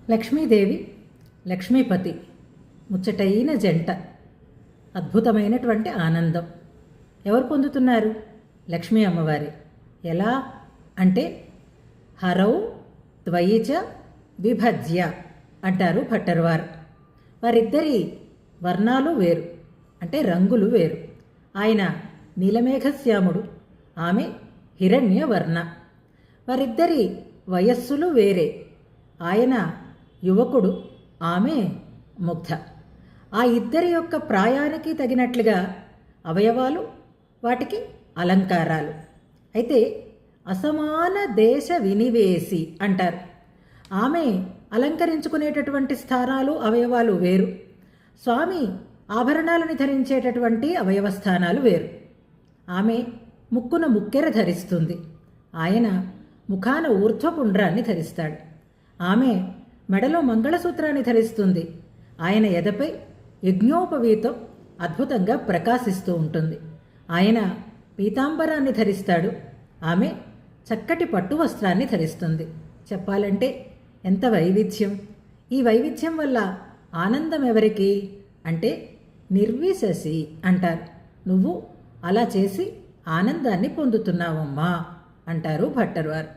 లక్ష్మీదేవి లక్ష్మీపతి ముచ్చటైన జంట, అద్భుతమైనటువంటి ఆనందం ఎవరు పొందుతున్నారు? లక్ష్మీ అమ్మవారి. ఎలా అంటే హరౌ ద్వయిచ విభజ్య అంటారు భట్టర్వారు. వారిద్దరి వర్ణాలు వేరు, అంటే రంగులు వేరు. ఆయన నీలమేఘశ్యాముడు, ఆమె హిరణ్యవర్ణ. వారిద్దరి వయస్సులు వేరే. ఆయన యువకుడు, ఆమె ముగ్ధ. ఆ ఇద్దరి యొక్క ప్రాయానికి తగినట్లుగా అవయవాలు, వాటికి అలంకారాలు. అయితే అసమాన దేశ వినివేసి అంటారు. ఆమె అలంకరించుకునేటటువంటి స్థానాలు, అవయవాలు వేరు. స్వామి ఆభరణాలను ధరించేటటువంటి అవయవ స్థానాలు వేరు. ఆమె ముక్కున ముక్కెర ధరిస్తుంది, ఆయన ముఖాన ఊర్ధ్వపుండ్రాన్ని ధరిస్తాడు. ఆమె మెడలో మంగళసూత్రాన్ని ధరిస్తుంది, ఆయన ఎదపై యజ్ఞోపవీతం అద్భుతంగా ప్రకాశిస్తూ ఉంటుంది. ఆయన పీతాంబరాన్ని ధరిస్తాడు, ఆమె చక్కటి పట్టు వస్త్రాన్ని ధరిస్తుంది. చెప్పాలంటే ఎంత వైవిధ్యం! ఈ వైవిధ్యం వల్ల ఆనందం ఎవరికి అంటే నిర్విశసి అంటారు. నువ్వు అలా చేసి ఆనందాన్ని పొందుతున్నావమ్మా అంటారు భట్టర్వారు.